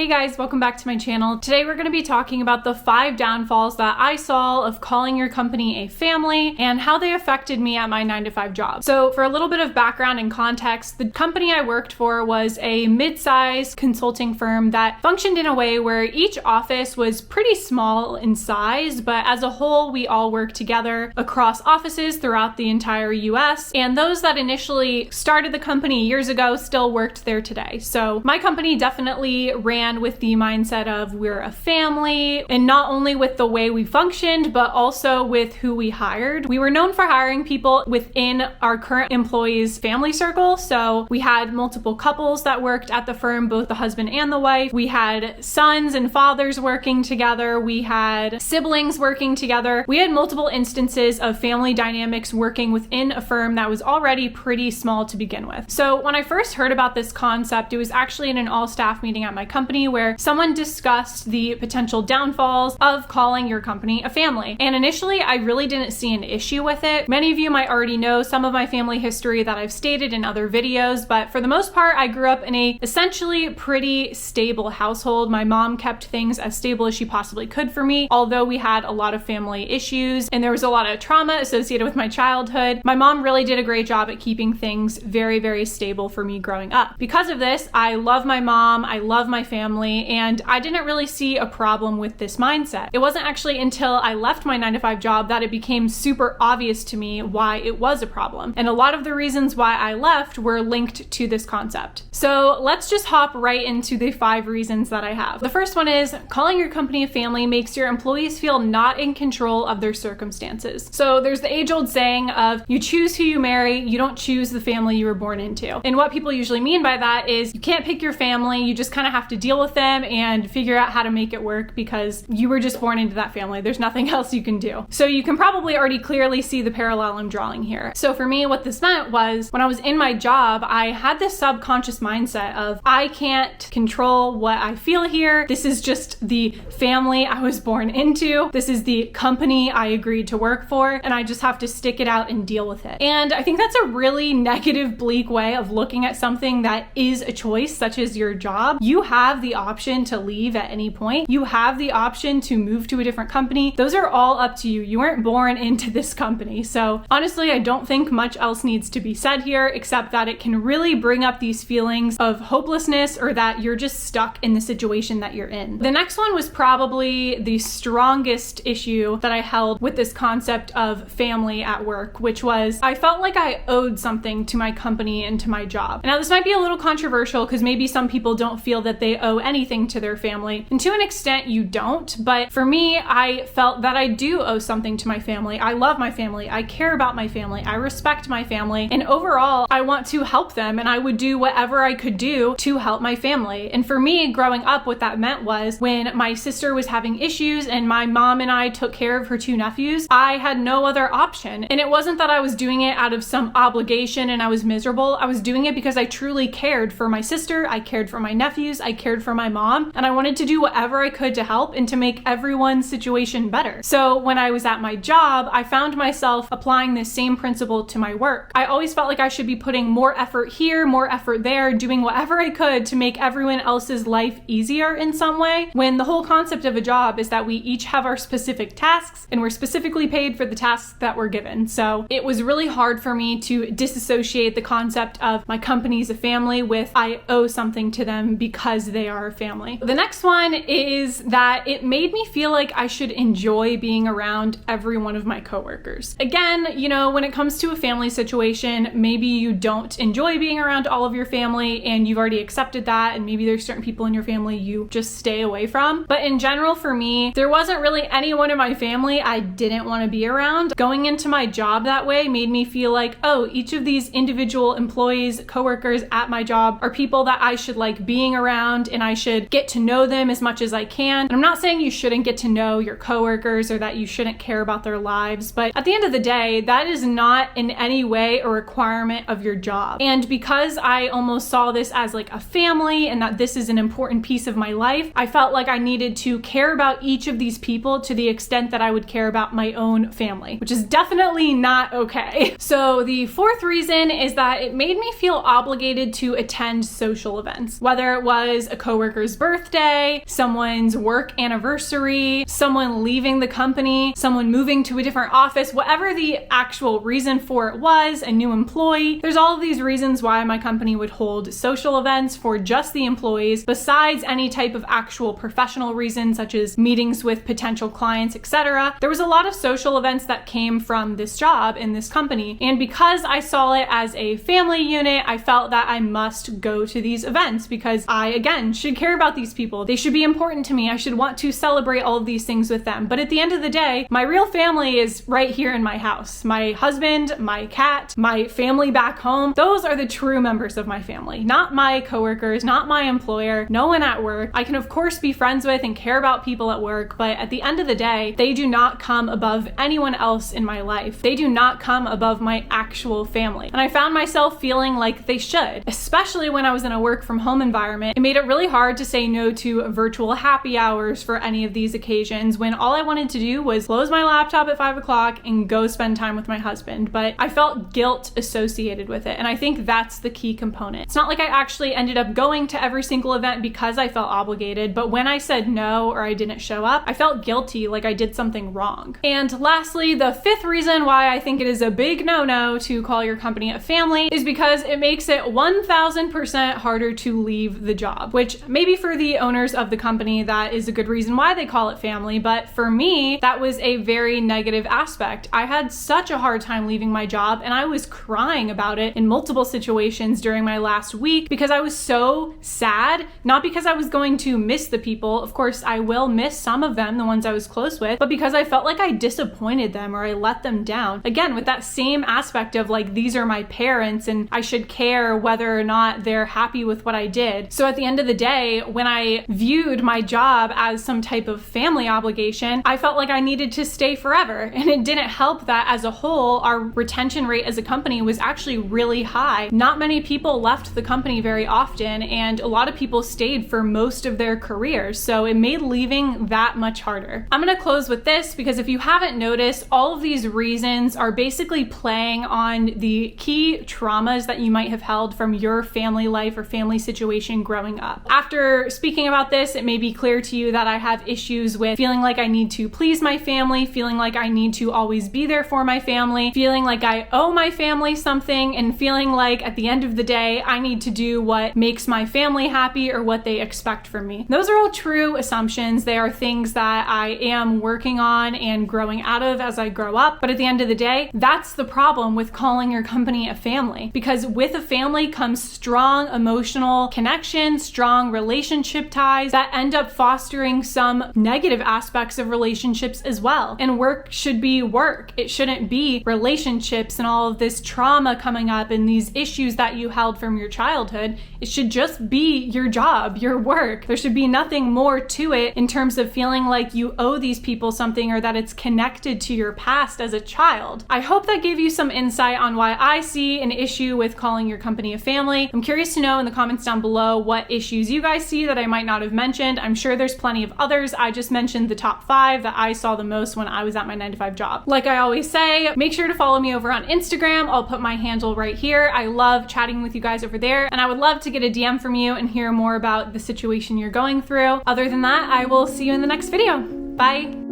guys, welcome back to my channel. Today we're going to be talking about the 5 downfalls that I saw of calling your company a family and how they affected me at my 9-to-5 job. So for a little bit of background and context, the company I worked for was a mid-sized consulting firm that functioned in a way where each office was pretty small in size, but as a whole we all worked together across offices throughout the entire US, and those that initially started the company years ago still worked there today. So my company definitely ran with the mindset of we're a family, and not only with the way we functioned, but also with who we hired. We were known for hiring people within our current employees' family circle. So we had multiple couples that worked at the firm, both the husband and the wife. We had sons and fathers working together. We had siblings working together. We had multiple instances of family dynamics working within a firm that was already pretty small to begin with. So when I first heard about this concept, it was actually in an all-staff meeting at my company where someone discussed the potential downfalls of calling your company a family. And initially, I really didn't see an issue with it. Many of you might already know some of my family history that I've stated in other videos, but for the most part, I grew up in a essentially pretty stable household. My mom kept things as stable as she possibly could for me, although we had a lot of family issues and there was a lot of trauma associated with my childhood. My mom really did a great job at keeping things very, very stable for me growing up. Because of this, I love my mom, I love my family, and I didn't really see a problem with this mindset. It wasn't actually until I left my 9-to-5 job that it became super obvious to me why it was a problem. And a lot of the reasons why I left were linked to this concept. So let's just hop right into the 5 reasons that I have. The first one is calling your company a family makes your employees feel not in control of their circumstances. So there's the age-old saying of you choose who you marry, you don't choose the family you were born into. And what people usually mean by that is you can't pick your family, you just kind of have to deal with them and figure out how to make it work because you were just born into that family. There's nothing else you can do. So you can probably already clearly see the parallel I'm drawing here. So for me, what this meant was when I was in my job, I had this subconscious mindset of I can't control what I feel here. This is just the family I was born into. This is the company I agreed to work for, and I just have to stick it out and deal with it. And I think that's a really negative, bleak way of looking at something that is a choice, such as your job. You have the option to leave at any point. You have the option to move to a different company. Those are all up to you. You weren't born into this company. So honestly, I don't think much else needs to be said here, except that it can really bring up these feelings of hopelessness or that you're just stuck in the situation that you're in. The next one was probably the strongest issue that I held with this concept of family at work, which was I felt like I owed something to my company and to my job. Now, this might be a little controversial because maybe some people don't feel that they owe anything to their family, and to an extent you don't, but for me, I felt that I do owe something to my family. I love my family, I care about my family, I respect my family, and overall, I want to help them, and I would do whatever I could do to help my family. And for me, growing up, what that meant was when my sister was having issues and my mom and I took care of her 2 nephews, I had no other option. And it wasn't that I was doing it out of some obligation and I was miserable. I was doing it because I truly cared for my sister, I cared for my nephews, I cared for my mom, and I wanted to do whatever I could to help and to make everyone's situation better. So when I was at my job, I found myself applying this same principle to my work. I always felt like I should be putting more effort here, more effort there, doing whatever I could to make everyone else's life easier in some way, when the whole concept of a job is that we each have our specific tasks and we're specifically paid for the tasks that we're given. So it was really hard for me to disassociate the concept of my company's a family with I owe something to them because they are a family. The next one is that it made me feel like I should enjoy being around every one of my coworkers. Again, you know, when it comes to a family situation, maybe you don't enjoy being around all of your family and you've already accepted that, and maybe there's certain people in your family you just stay away from. But in general, for me, there wasn't really anyone in my family I didn't want to be around. Going into my job that way made me feel like, oh, each of these individual employees, coworkers at my job are people that I should like being around, and I should get to know them as much as I can. And I'm not saying you shouldn't get to know your coworkers or that you shouldn't care about their lives, but at the end of the day, that is not in any way a requirement of your job. And because I almost saw this as like a family and that this is an important piece of my life, I felt like I needed to care about each of these people to the extent that I would care about my own family, which is definitely not okay. So the 4th reason is that it made me feel obligated to attend social events, whether it was a coworker coworker's birthday, someone's work anniversary, someone leaving the company, someone moving to a different office, whatever the actual reason for it was, a new employee. There's all of these reasons why my company would hold social events for just the employees, besides any type of actual professional reasons such as meetings with potential clients, etc. There was a lot of social events that came from this job in this company, and because I saw it as a family unit, I felt that I must go to these events because I, again, should care about these people. They should be important to me. I should want to celebrate all of these things with them. But at the end of the day, my real family is right here in my house. My husband, my cat, my family back home, those are the true members of my family, not my coworkers, not my employer, no one at work. I can of course be friends with and care about people at work, but at the end of the day, they do not come above anyone else in my life. They do not come above my actual family. And I found myself feeling like they should, especially when I was in a work from home environment. It made it really hard to say no to virtual happy hours for any of these occasions when all I wanted to do was close my laptop at 5 o'clock and go spend time with my husband. But I felt guilt associated with it. And I think that's the key component. It's not like I actually ended up going to every single event because I felt obligated, but when I said no or I didn't show up, I felt guilty, like I did something wrong. And lastly, the fifth reason why I think it is a big no-no to call your company a family is because it makes it 1000% harder to leave the job, which maybe for the owners of the company, that is a good reason why they call it family. But for me, that was a very negative aspect. I had such a hard time leaving my job and I was crying about it in multiple situations during my last week because I was so sad, not because I was going to miss the people. Of course, I will miss some of them, the ones I was close with, but because I felt like I disappointed them or I let them down. Again, with that same aspect of like, these are my parents and I should care whether or not they're happy with what I did. So at the end of the day, when I viewed my job as some type of family obligation, I felt like I needed to stay forever. And it didn't help that as a whole, our retention rate as a company was actually really high. Not many people left the company very often, and a lot of people stayed for most of their careers. So it made leaving that much harder. I'm gonna close with this because if you haven't noticed, all of these reasons are basically playing on the key traumas that you might have held from your family life or family situation growing up. After speaking about this, it may be clear to you that I have issues with feeling like I need to please my family, feeling like I need to always be there for my family, feeling like I owe my family something, and feeling like at the end of the day, I need to do what makes my family happy or what they expect from me. Those are all true assumptions. They are things that I am working on and growing out of as I grow up. But at the end of the day, that's the problem with calling your company a family, because with a family comes strong emotional connection, strong relationship ties that end up fostering some negative aspects of relationships as well. And work should be work. It shouldn't be relationships and all of this trauma coming up and these issues that you held from your childhood. It should just be your job, your work. There should be nothing more to it in terms of feeling like you owe these people something or that it's connected to your past as a child. I hope that gave you some insight on why I see an issue with calling your company a family. I'm curious to know in the comments down below what issues you guys see that I might not have mentioned. I'm sure there's plenty of others. I just mentioned the top 5 that I saw the most when I was at my 9-to-5 job. Like I always say, make sure to follow me over on Instagram. I'll put my handle right here. I love chatting with you guys over there, and I would love to get a DM from you and hear more about the situation you're going through. Other than that, I will see you in the next video. Bye.